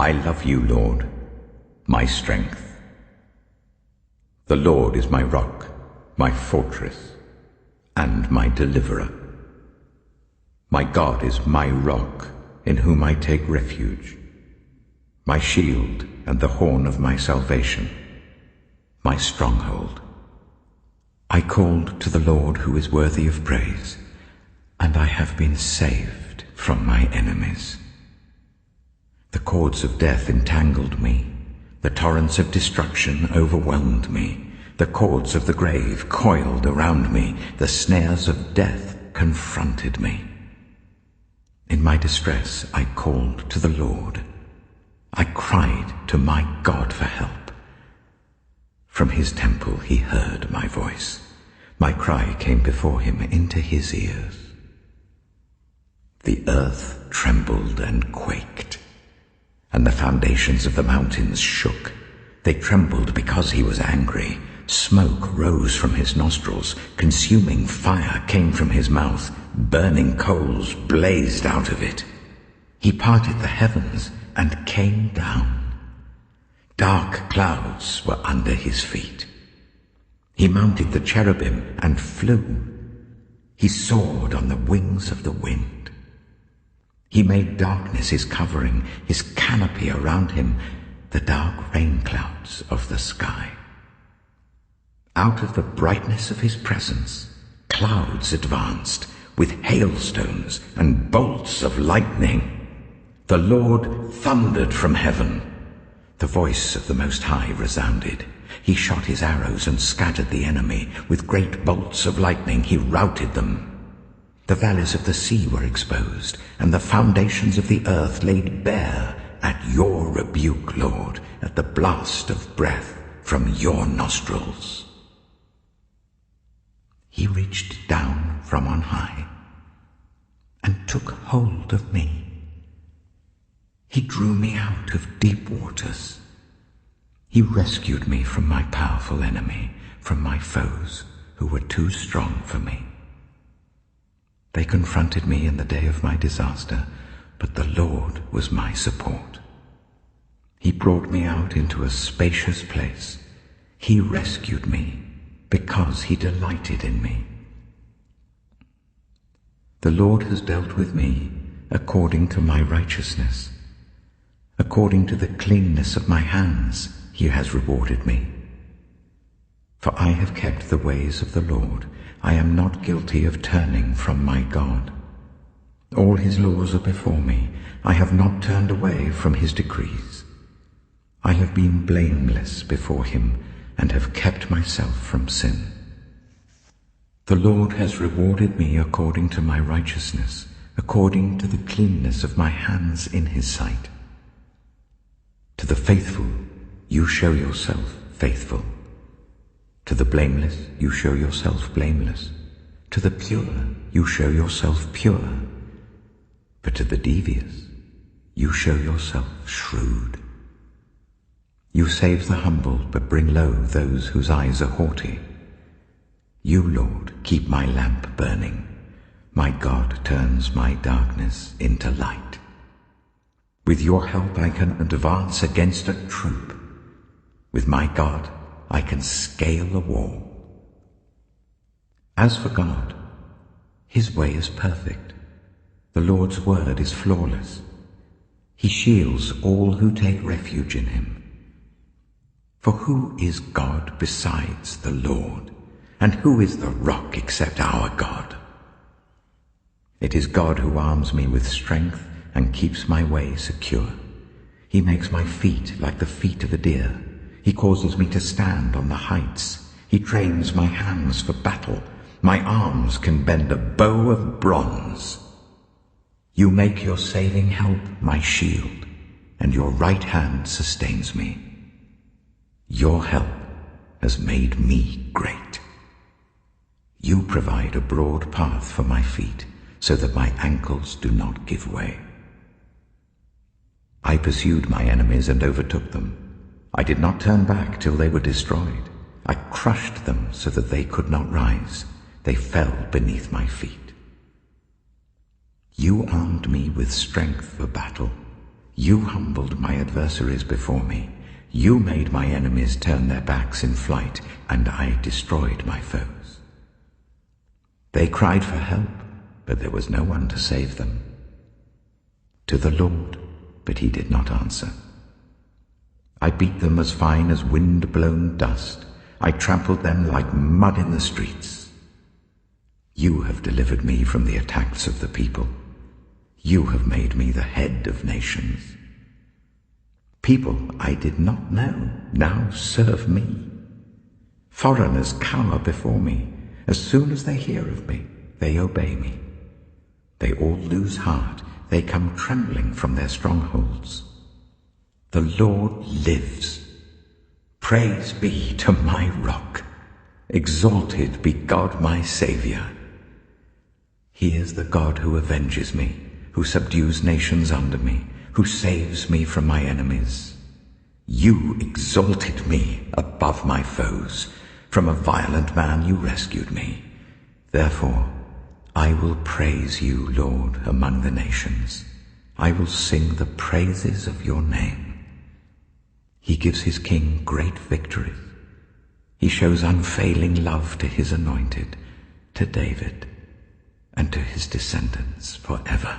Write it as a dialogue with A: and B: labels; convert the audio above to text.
A: I love you, Lord, my strength. The Lord is my rock, my fortress, and my deliverer. My God is my rock, in whom I take refuge, my shield and the horn of my salvation, my stronghold. I called to the Lord who is worthy of praise, and I have been saved from my enemies. The cords of death entangled me, the torrents of destruction overwhelmed me, the cords of the grave coiled around me, the snares of death confronted me. In my distress I called to the Lord. I cried to my God for help. From his temple he heard my voice. My cry came before him into his ears. The earth trembled and quaked, and the foundations of the mountains shook. They trembled because he was angry. Smoke rose from his nostrils. Consuming fire came from his mouth. Burning coals blazed out of it. He parted the heavens and came down. Dark clouds were under his feet. He mounted the cherubim and flew. He soared on the wings of the wind. He made darkness his covering, his canopy around him, the dark rain clouds of the sky. Out of the brightness of his presence, clouds advanced with hailstones and bolts of lightning. The Lord thundered from heaven. The voice of the Most High resounded. He shot his arrows and scattered the enemy. With great bolts of lightning he routed them. The valleys of the sea were exposed, and the foundations of the earth laid bare at your rebuke, Lord, at the blast of breath from your nostrils. He reached down from on high and took hold of me. He drew me out of deep waters. He rescued me from my powerful enemy, from my foes who were too strong for me. They confronted me in the day of my disaster, but the Lord was my support. He brought me out into a spacious place. He rescued me because he delighted in me. The Lord has dealt with me according to my righteousness. According to the cleanness of my hands, he has rewarded me. For I have kept the ways of the Lord. I am not guilty of turning from my God. All his laws are before me. I have not turned away from his decrees. I have been blameless before him and have kept myself from sin. The Lord has rewarded me according to my righteousness, according to the cleanness of my hands in his sight. To the faithful you show yourself faithful. To the blameless you show yourself blameless. To the pure you show yourself pure. But to the devious you show yourself shrewd. You save the humble, but bring low those whose eyes are haughty. You, Lord, keep my lamp burning. My God turns my darkness into light. With your help I can advance against a troop. With my God I can scale a wall. As for God, his way is perfect. The Lord's word is flawless. He shields all who take refuge in him. For who is God besides the Lord? And who is the rock except our God? It is God who arms me with strength and keeps my way secure. He makes my feet like the feet of a deer. He causes me to stand on the heights. He trains my hands for battle. My arms can bend a bow of bronze. You make your saving help my shield, and your right hand sustains me. Your help has made me great. You provide a broad path for my feet, so that my ankles do not give way. I pursued my enemies and overtook them. I did not turn back till they were destroyed. I crushed them so that they could not rise. They fell beneath my feet. You armed me with strength for battle. You humbled my adversaries before me. You made my enemies turn their backs in flight, and I destroyed my foes. They cried for help, but there was no one to save them. To the Lord, but he did not answer. I beat them as fine as wind-blown dust. I trampled them like mud in the streets. You have delivered me from the attacks of the people. You have made me the head of nations. People I did not know now serve me. Foreigners cower before me. As soon as they hear of me, they obey me. They all lose heart. They come trembling from their strongholds. The Lord lives. Praise be to my rock. Exalted be God my Saviour. He is the God who avenges me, who subdues nations under me, who saves me from my enemies. You exalted me above my foes. From a violent man you rescued me. Therefore, I will praise you, Lord, among the nations. I will sing the praises of your name. He gives his king great victories. He shows unfailing love to his anointed, to David, and to his descendants forever.